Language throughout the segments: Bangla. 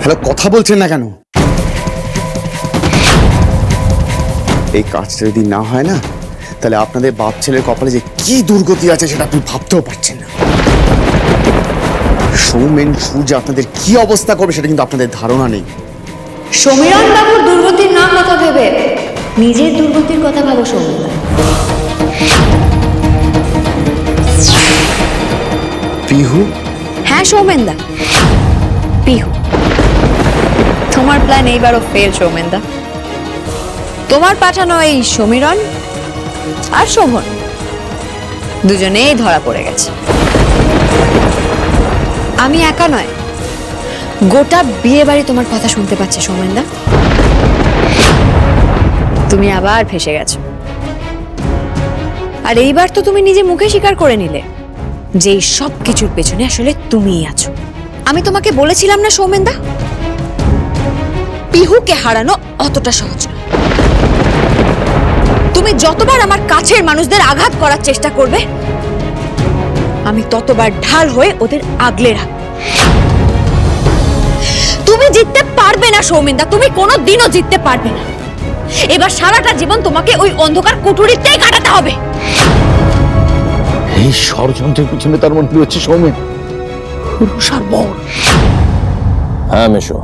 হ্যালো, কথা বলছেন না কেন? এই কাজটা যদি না হয় না, তাহলে আপনাদের বাপ ছেলের কপালে যে কি দুর্গতি আছে সেটা আপনি ভাবতেও পারছেন না। সৌমেন সূর্য আপনাদের কি অবস্থা করবে সেটা কিন্তু আপনাদের ধারণা নেই। সমীরণ বাবুর দুর্গতির না কথা ভেবে নিজের দুর্গতির কথা ভাবো সৌমেন। পিহু? হ্যাঁ সৌমেনদা, পিহু। তোমার প্ল্যান এইবারও ফেল সৌমেনদা। তোমার পাঠানো এই সমীরণ আর শোভন দুজনেই ধরা পড়ে গেছে। আমি একা নয়, গোটা বিয়ে বাড়ি তোমার কথা শুনতে পাচ্ছে সৌমেনদা। তুমি আবার ফেসে গেছো। আর এইবার তো তুমি নিজে মুখে স্বীকার করে নিলে যে এই সব কিছুর পেছনে আসলে তুমিই আছো। আমি তোমাকে বলেছিলাম না সৌমেনদা, পিহুকে হারানো অতটা সহজ নয়। তুমি যতবার আমার কাছের মানুষদের আঘাত করার চেষ্টা করবে, আমি ততবার ঢাল হয়ে ওদের আগলে রাখবো। তুমি জিততে পারবে না সৌমেনদা, তুমি কোনোদিনও জিততে পারবে না। এবার সারাটা জীবন তোমাকে ওই অন্ধকার কুঠুরিতেই কাটাতে হবে। এই ষড়যন্ত্রের পিছনে তার মধ্যে হচ্ছে সৌমেন, রুষার বর। হ্যাঁ মেশো,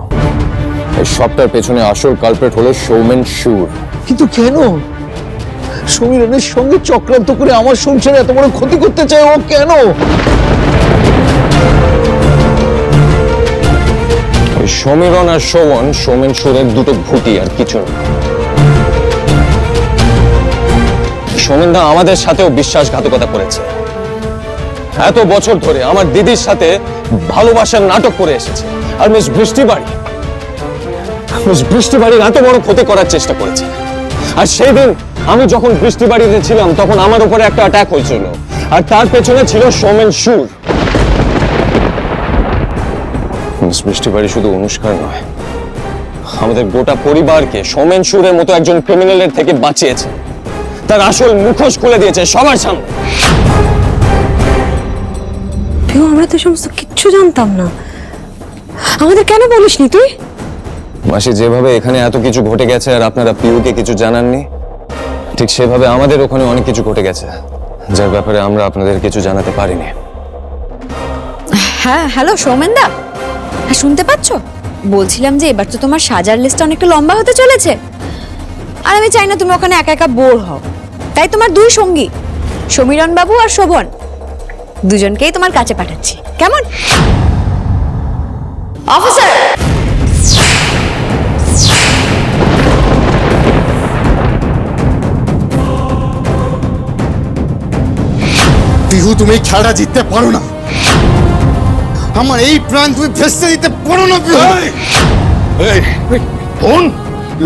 এই সবটার পেছনে আসল কালপ্রেট হলো সৌমেন সুর। কিন্তু কেন সমীরণের সঙ্গে চক্রান্ত করে আমার সংসারে এত বড় ক্ষতি করতে চায় ও? কেন? সমীরণ আর শোভন সৌমেন সুরের দুটো ভূতি, আর কিছু না। সৌমেনদা আমাদের সাথেও বিশ্বাসঘাতকতা করেছে। এত বছর ধরে আমার দিদির সাথে ভালোবাসার নাটক করে এসেছে। আর মিস বৃষ্টিবাড়ির এত বড় ক্ষতি করার চেষ্টা করেছে। আর সেই দিন আমি যখন বৃষ্টিবাড়িতে ছিলাম তখন আমার উপরে একটা অ্যাটাক হয়েছিল, আর তার পেছনে ছিল সৌমেন সুর। মিস বৃষ্টিবাড়ি শুধু অনুষ্কার নয়, আমাদের গোটা পরিবারকে সৌমেন সুরের মতো একজন ক্রিমিনালের থেকে বাঁচিয়েছে। তার আসল মুখোশ খুলে দিয়েছে সবার সামনে। আমরা তো সমস্ত কিচ্ছু জানতাম না, আমাদের কেন বলিসনি তুই? মাসি, যেভাবে এখানে এত কিছু ঘটে গেছে আর আপনারা পিউকে কিছু জানাননি, ঠিক সেভাবে আমাদের ওখানে অনেক কিছু ঘটে গেছে যার ব্যাপারে আমরা আপনাদের কিছু জানাতে পারিনি। হ্যাঁ হ্যালো সৌমেনদা, হ্যাঁ শুনতে পাচ্ছ? বলছিলাম যে এবার তো তোমার সাজার লিস্টটা অনেকটা লম্বা হতে চলেছে, আর আমি চাই না তুমি ওখানে একা একা বোর হও। তাই তোমার দুই সঙ্গী সমীরণ বাবু আর শোভন দুজনকেই তোমার কাছে পাঠাচ্ছি, কেমন? অফিসার! পিহু, তুমি এই খেলাটা জিততে পারো না। আমার এই প্রাণ তুমি ভেস্তে দিতে পারো না পিহু। ফোন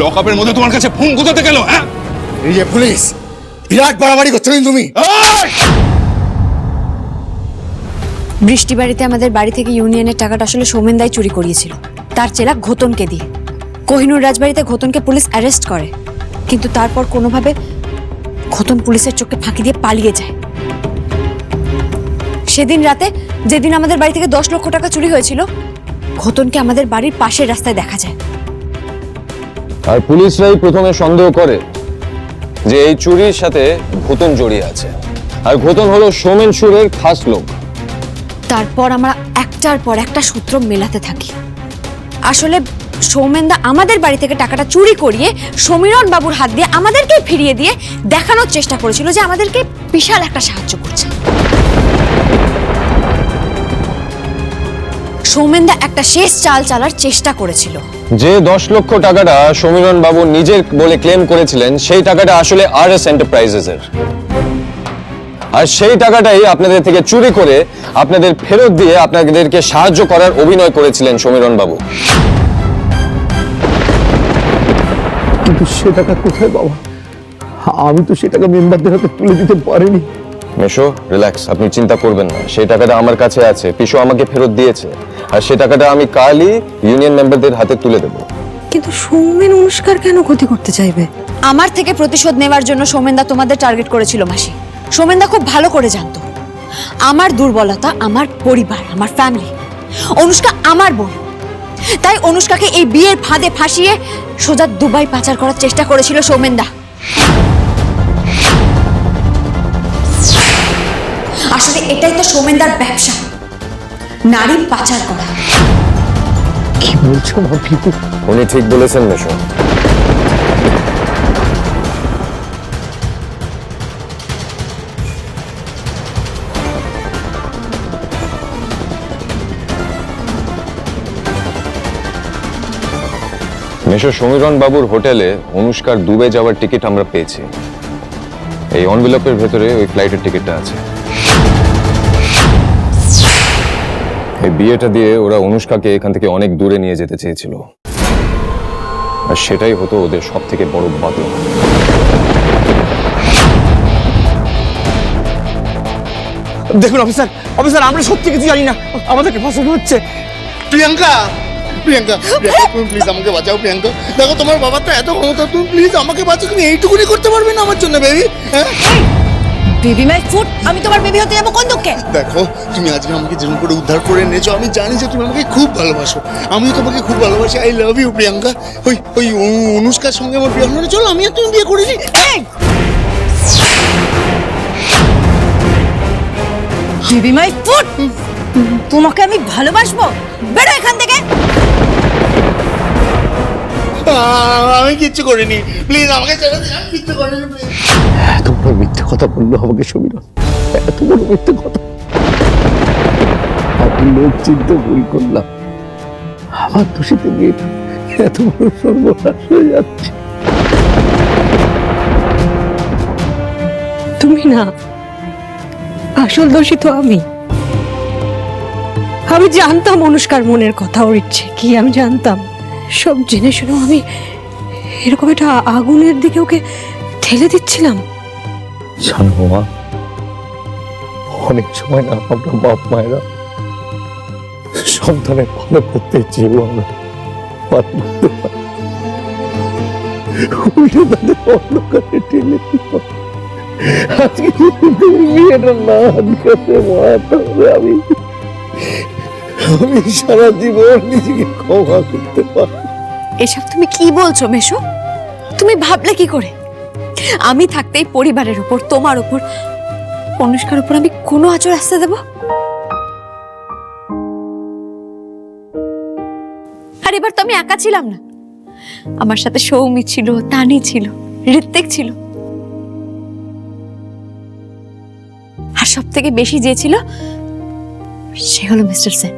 লকআপের মধ্যে তোমার কাছে ফোন কোথা থেকে এলো? হ্যাঁ, এই যে পুলিশ, বিরাট বাড়াবাড়ি করছো তুমি। বৃষ্টিবাড়িতে আমাদের বাড়ি থেকে ইউনিয়নের টাকাটা আসলে সৌমেনদাই চুরি করিয়েছিল, তার চেলা ঘোতনকে দিয়ে। কোহিনুর রাজবাড়িতে ঘোতনকে পুলিশ অ্যারেস্ট করে, কিন্তু তারপর কোনোভাবে ঘোতন পুলিশের চোখে ফাঁকি দিয়ে পালিয়ে যায়। সেদিন রাতে, যেদিন আমাদের বাড়ি থেকে 10 লক্ষ টাকা চুরি হয়েছিল, ঘোতনকে আমাদের বাড়ির পাশের রাস্তায় দেখা যায়। আর পুলিশরাই প্রথমে সন্দেহ করে যে এই চুরির সাথে ঘোতন জড়িয়ে আছে, আর ঘোতন হলো সৌমেন সুরের খাস লোক। তারপর আমরা একটার পর একটা সূত্র মেলাতে থাকি। আসলে সৌমেনদা আমাদের বাড়ি থেকে টাকাটা চুরি করিয়ে সমীরণ বাবুর হাত দিয়ে আমাদেরকে ফিরিয়ে দিয়ে দেখানোর চেষ্টা করেছিল যে আমাদেরকে বিশাল একটা সাহায্য করছে। সৌমেনদা একটা শেষ চাল চালার চেষ্টা করেছিল। যে 10 লক্ষ টাকাটা সমীরণ বাবু নিজের বলে ক্লেম করেছিলেন, সেই টাকাটা আসলে RS এন্টারপ্রাইজেস এর। আর সেই টাকাটাই আপনাদের থেকে চুরি করে আপনাদের ফেরত দিয়ে আপনাদেরকে সাহায্য করার অভিনয় করেছিলেন সমীরণ বাবু। কিন্তু সে টাকা কোথায় বাবা? আমি তো সে টাকা মেম্বারদের হাতে তুলে দিতে পারিনি। মেশো, রিল্যাক্স, আপনি চিন্তা করবেন না। সেই টাকাটা আমার কাছে আছে, পিশু আমাকে ফেরত দিয়েছে, আর সেই টাকাটা আমি কালই ইউনিয়ন মেম্বারদের হাতে তুলে দেব। কিন্তু সৌমেন অনুষ্কার কেন ক্ষতি করতে চাইবে? আমার থেকে প্রতিশোধ নেওয়ার জন্য সৌমেনদা তোমাদের টার্গেট করেছিল মাসি। সৌমেনদা খুব ভালো করে জানতো আমার দুর্বলতা, আমার পরিবার, আমার ফ্যামিলি। অনুষ্কা আমার বোন, তাই অনুষ্কাকে এই বিয়ের ফাঁদে ফাঁসিয়ে সোজা দুবাই পাচার করার চেষ্টা করেছিল সৌমেনদা। আসলে এটাই তো সৌমেনদার ব্যবসা, নারী পাচার করা। কি বলছো মা পিকু? উনি ঠিক বলেছেন মেশো। মেশো, সমীরণ বাবুর হোটেলে অনুষ্কার দুবাই যাওয়ার টিকিট আমরা পেয়েছি। এই এনভেলপের ভেতরে ওই ফ্লাইটের টিকিটটা আছে। এই বিয়েটা দিয়ে ওরা অনুষ্কাকে এখান থেকে অনেক দূরে নিয়ে যেতে চেয়েছিল, আর সেটাই হতো ওদের সব থেকে বড় বাধা। দেখুন অফিসার, অফিসার আমরা সত্যি কিছু জানি না, আমাদেরকে ফাঁসানো হচ্ছে। প্রিয়াঙ্কা, প্রিয়াঙ্কা, প্রিয়াঙ্কা, তুমি প্লিজ আমাকে বাঁচাও প্রিয়াঙ্কা। দেখো তোমার বাবার তো এত ক্ষমতা, তুমি প্লিজ আমাকে বাঁচাও। তুমি এইটুকুনি করতে পারবে না আমার জন্য বেবি? হ্যাঁ, বেবি মাই ফুড, আমি তোমার বেবি হতে যাবো কোন দুঃখে? দেখো তুমি আজকে আমাকে যেমন করে উদ্ধার করে এনেছো, আমি জানি যে তুমি আমাকে খুব ভালোবাসো, আমিও তোমাকে খুব ভালোবাসি। I love you Priyanka. ওই অনুষ্কার সঙ্গে আমার বিয়ে হলো, চলো আমি আর তুমি বিয়ে করে নিই। বেবি মাই ফুড, তোমাকে আমি ভালোবাসবো, বেরো এখান থেকে। আমি কিচ্ছু করিনি, প্লিজ আমাকে ছেড়ে দিন, আমি কিচ্ছু করিনি প্লিজ। এত বড় মিথ্যে কথা বললো আমাকে সমীরণ, এত বড় মিথ্যে কথা। আমি লোক চিনতে ভুল করলাম, আমার দোষীতে মেয়েটা এত বড় সর্বনাশ হয়ে যাচ্ছে। তুমি না, আসল দোষী তো আমি। আমি জানতাম অনুষ্কার মনের কথা, ওর ইচ্ছে কি আমি জানতাম। সব জেনে শুনেও আমি এরকম একটা আগুনের দিকে ওকে ঠেলে দিচ্ছিলাম। জানো মা, অনেক সময় না আমরা বাপ মায়েরা সন্তানের ভালো করতে চেয়েও আমরা ভালো করতে পারি, উল্টে তাদের অন্ধকারে ঠেলে দিই। আজকে বিয়েটা না আটকাতে মা, তাহলে আমি সারা জীবন নিজেকে ক্ষমা করতে পারি। এসব তুমি কি বলছো মেশো? তুমি ভাবলে কি করে আমি থাকতে এই পরিবারের উপর, তোমার উপর, অনুষ্কার উপর আমি কোনো আঁচড় আসতে দেব? আর এবার তো আমি একা ছিলাম না, আমার সাথে সৌমি ছিল, তানি ছিল, ঋত্বিক ছিল, আর সব থেকে বেশি যে ছিল সে হলো মিস্টার সেন।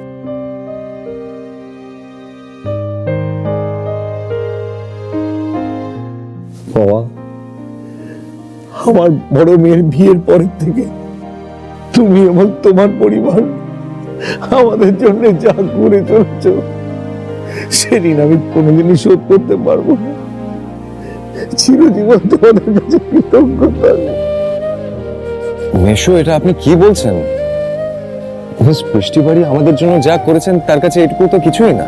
বাবা, আমার বড় মেয়ের বিয়ের পরের থেকে তুমি এবং তোমার পরিবার আমাদের জন্য যা করে চলেছ, সেদিন আমি কোনোদিনই শোধ করতে পারবো না। চিরজীবন তোমাদের কাছে কৃতজ্ঞতা। মেশো, এটা আপনি কি বলছেন? মিস বৃষ্টিবাড়ি আমাদের জন্য যা করেছেন তার কাছে এটুকু তো কিছুই না।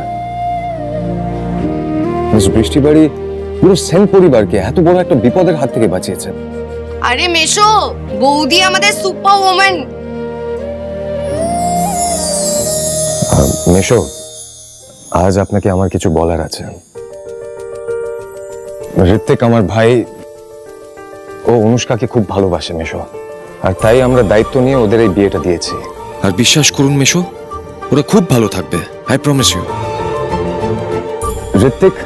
মিস বৃষ্টিবাড়ি পুরো সেন পরিবারকে এত বড় একটা বিপদের হাত থেকে বাঁচিয়েছেন। আরে মেশো, বৌদি আমাদের সুপার ওম্যান। মেশো, আজ আপনাকে আমার কিছু বলার আছে। ঋত্বিক আমার ভাই, ও অনুষ্কাকে খুব ভালোবাসে মেশো, আর তাই আমরা দায়িত্ব নিয়ে ওদের এই বিয়েটা দিয়েছি। আর বিশ্বাস করুন মেশো, ওরা খুব ভালো থাকবে, আই প্রমিস ইউ। ঋত্বিক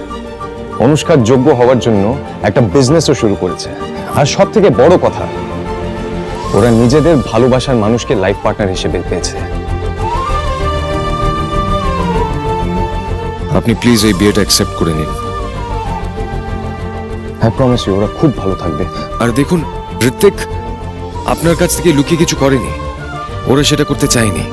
অনুষ্কার যোগ্য হওয়ার জন্য একটা বিজনেসও শুরু করেছে, আর সব থেকে বড় কথা, ওরা নিজেদের ভালোবাসার মানুষকে লাইফ পার্টনার হিসেবে পেয়েছে। আপনি প্লিজ এই বিয়েটা অ্যাকসেপ্ট করে নিন। আই প্রমিস ইউ, ওরা খুব ভালো থাকবে। আর দেখুন, ঋত্বিক আপনার কাছ থেকে লুকিয়ে কিছু করেনি, ওরা সেটা করতে চায়নি।